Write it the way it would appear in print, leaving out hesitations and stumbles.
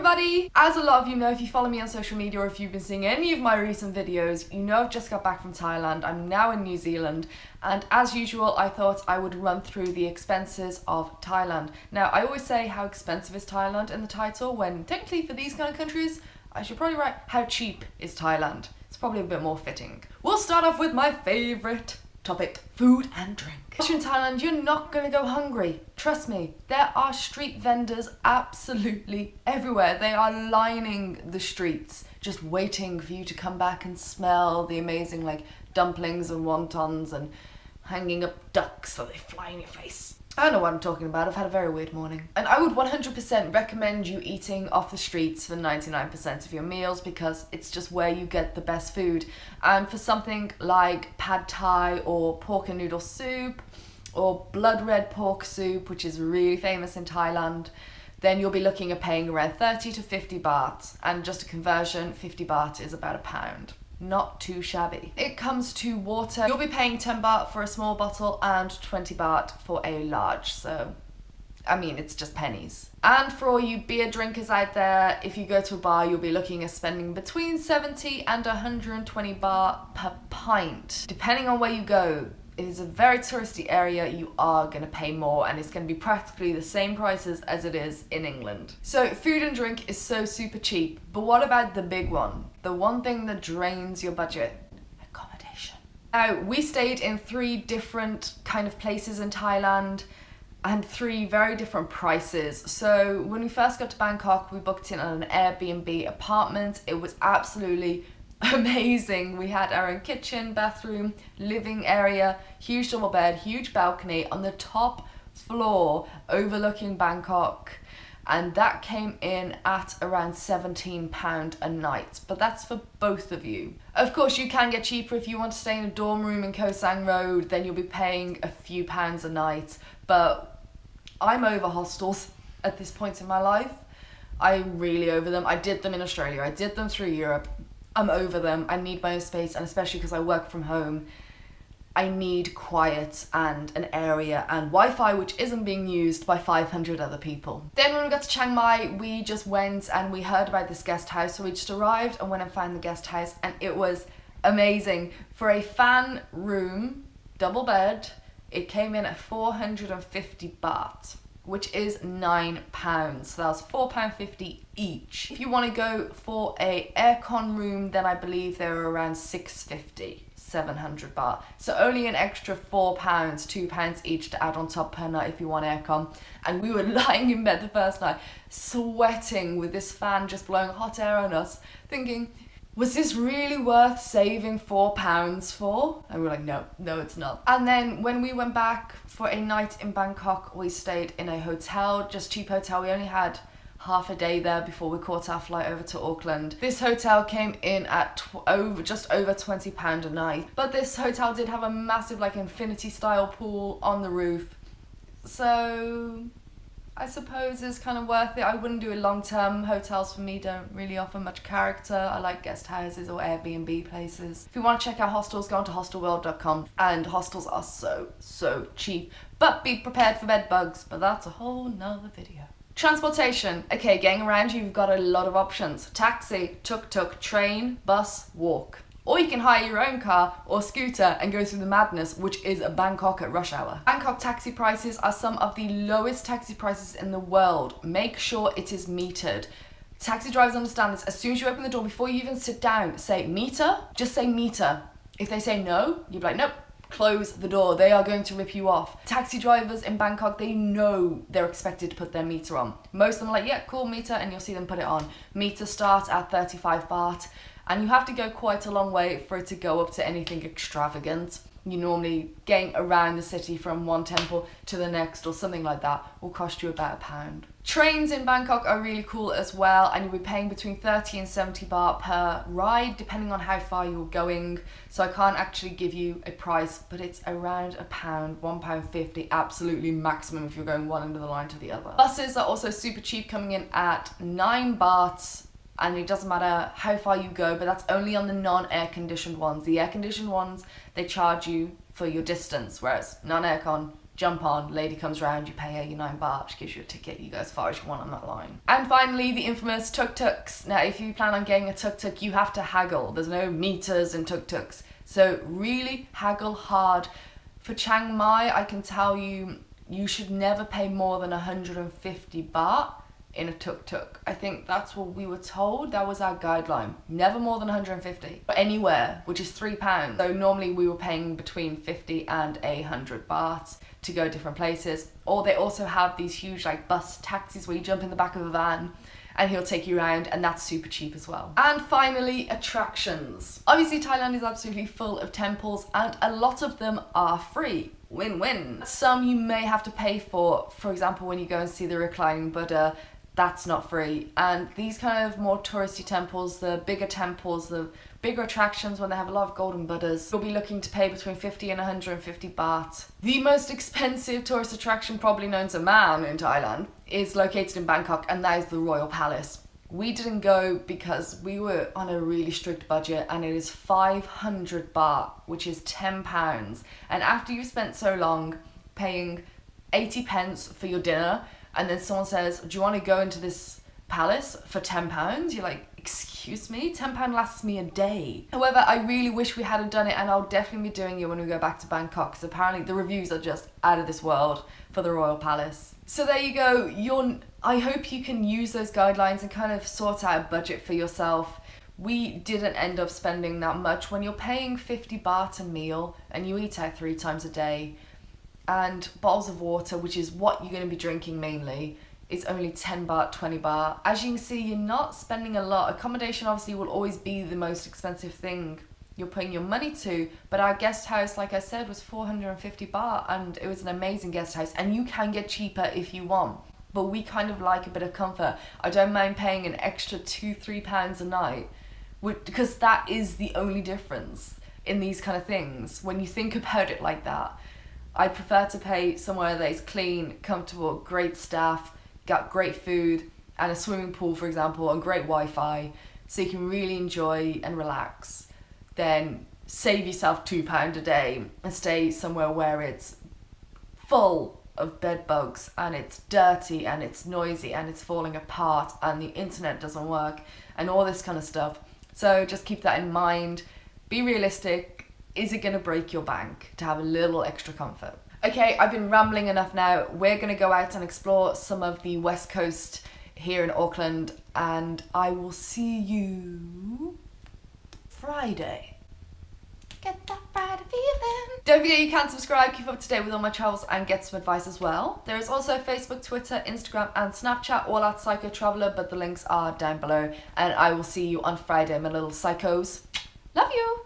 everybody! As a lot of you know, if you follow me on social media or if you've been seeing any of my recent videos, you know I've just got back from Thailand. I'm now in New Zealand, and as usual I thought I would run through the expenses of Thailand. Now I always say how expensive is Thailand in the title, when technically for these kind of countries I should probably write how cheap is Thailand. It's probably a bit more fitting. We'll start off with my favourite topic, food and drink. Once you're in Thailand, you're not gonna go hungry. Trust me, there are street vendors absolutely everywhere. They are lining the streets, just waiting for you to come back and smell the amazing like dumplings and wontons and hanging up ducks so they fly in your face. I don't know what I'm talking about, I've had a very weird morning. And I would 100% recommend you eating off the streets for 99% of your meals because it's just where you get the best food. And for something like pad thai or pork and noodle soup or blood red pork soup, which is really famous in Thailand, then you'll be looking at paying around 30 to 50 baht. And just a conversion, 50 baht is about £1. Not too shabby. It comes to water, you'll be paying 10 baht for a small bottle and 20 baht for a large, so I mean it's just pennies. And for all you beer drinkers out there, if you go to a bar you'll be looking at spending between 70 and 120 baht per pint. Depending on where you go, it is a very touristy area, you are going to pay more and it's going to be practically the same prices as it is in England. So food and drink is so super cheap, but what about the big one? The one thing that drains your budget? Accommodation. Now, we stayed in 3 different kind of places in Thailand and 3 very different prices. So when we first got to Bangkok, we booked in an Airbnb apartment. It was absolutely amazing. We had our own kitchen, bathroom, living area, huge double bed, huge balcony on the top floor overlooking Bangkok, and that came in at around £17 a night, but that's for both of you. Of course you can get cheaper if you want to stay in a dorm room in Koh Sang Road, then you'll be paying a few pounds a night, but I'm over hostels at this point in my life. I'm really over them. I did them in Australia, I did them through Europe. I'm over them. I need my own space, and especially because I work from home, I need quiet and an area and Wi-Fi which isn't being used by 500 other people. Then when we got to Chiang Mai, we just went and we heard about this guest house, so we just arrived and went and found the guest house, and it was amazing. For a fan room, double bed, it came in at 450 baht, which is £9, so that's £4.50 each. If you want to go for a aircon room, then I believe they're around 650, 700 baht. So only an extra £4, £2 each to add on top per night if you want aircon. And we were lying in bed the first night, sweating with this fan just blowing hot air on us, thinking, was this really worth saving £4 for? And we were like, no, it's not. And then when we went back for a night in Bangkok, we stayed in a hotel, just cheap hotel. We only had half a day there before we caught our flight over to Auckland. This hotel came in at just over £20 a night. But this hotel did have a massive like infinity style pool on the roof. So I suppose it's kind of worth it. I wouldn't do it long term. Hotels for me don't really offer much character. I like guest houses or Airbnb places. If you want to check out hostels, go on to hostelworld.com, and hostels are so cheap. But be prepared for bed bugs, but that's a whole nother video. Transportation. Okay, getting around, you've got a lot of options. Taxi, tuk-tuk, train, bus, walk. Or you can hire your own car or scooter and go through the madness, which is Bangkok at rush hour. Bangkok taxi prices are some of the lowest taxi prices in the world. Make sure it is metered. Taxi drivers understand this. As soon as you open the door, before you even sit down, say meter, just say meter. If they say no, you'll be like, nope. Close the door, they are going to rip you off. Taxi drivers in Bangkok, they know they're expected to put their meter on. Most of them are like, yeah, cool, meter, and you'll see them put it on. Meter starts at 35 baht, and you have to go quite a long way for it to go up to anything extravagant. You normally getting around the city from one temple to the next or something like that will cost you about £1. Trains in Bangkok are really cool as well, and you'll be paying between 30 and 70 baht per ride depending on how far you're going. So I can't actually give you a price, but it's around £1, £1.50 absolutely maximum if you're going one end of the line to the other. Buses are also super cheap, coming in at 9 baht. And it doesn't matter how far you go, but that's only on the non-air conditioned ones. The air conditioned ones, they charge you for your distance, whereas non-aircon, jump on, lady comes around, you pay her your 9 baht, she gives you a ticket, you go as far as you want on that line. And finally, the infamous tuk-tuks. Now, if you plan on getting a tuk-tuk, you have to haggle. There's no meters in tuk-tuks. So really haggle hard. For Chiang Mai, I can tell you, you should never pay more than 150 baht in a tuk-tuk. I think that's what we were told. That was our guideline. Never more than 150. But anywhere, which is £3. So normally we were paying between 50 and 100 baht to go different places. Or they also have these huge like bus taxis where you jump in the back of a van and he'll take you around, and that's super cheap as well. And finally, attractions. Obviously Thailand is absolutely full of temples and a lot of them are free. Win-win. Some you may have to pay for example, when you go and see the reclining Buddha, that's not free. And these kind of more touristy temples, the bigger temples, the bigger attractions when they have a lot of golden Buddhas, you'll be looking to pay between 50 and 150 baht. The most expensive tourist attraction, probably known as a man in Thailand, is located in Bangkok, and that is the Royal Palace. We didn't go because we were on a really strict budget, and it is 500 baht, which is £10. And after you've spent so long paying 80 pence for your dinner, and then someone says, do you want to go into this palace for £10? You're like, excuse me? £10 lasts me a day. However, I really wish we hadn't done it, and I'll definitely be doing it when we go back to Bangkok, because apparently the reviews are just out of this world for the Royal Palace. So there you go. I hope you can use those guidelines and kind of sort out a budget for yourself. We didn't end up spending that much. When you're paying 50 baht a meal and you eat out 3 times a day, and bottles of water, which is what you're going to be drinking mainly, is only 10 baht, 20 baht. As you can see, you're not spending a lot. Accommodation obviously will always be the most expensive thing you're putting your money to, but our guest house, like I said, was 450 baht, and it was an amazing guest house, and you can get cheaper if you want. But we kind of like a bit of comfort. I don't mind paying an extra £2-3 a night, because that is the only difference in these kind of things. When you think about it like that, I prefer to pay somewhere that is clean, comfortable, great staff, got great food, and a swimming pool, for example, and great Wi-Fi, so you can really enjoy and relax, then save yourself £2 a day and stay somewhere where it's full of bed bugs, and it's dirty, and it's noisy, and it's falling apart, and the internet doesn't work, and all this kind of stuff. So just keep that in mind. Be realistic. Is it going to break your bank to have a little extra comfort? Okay, I've been rambling enough now. We're going to go out and explore some of the West Coast here in Auckland, and I will see you Friday. Get that Friday feeling. Don't forget you can subscribe, keep up to date with all my travels, and get some advice as well. There is also Facebook, Twitter, Instagram and Snapchat, all at Psycho Traveller, but the links are down below. And I will see you on Friday, my little psychos. Love you!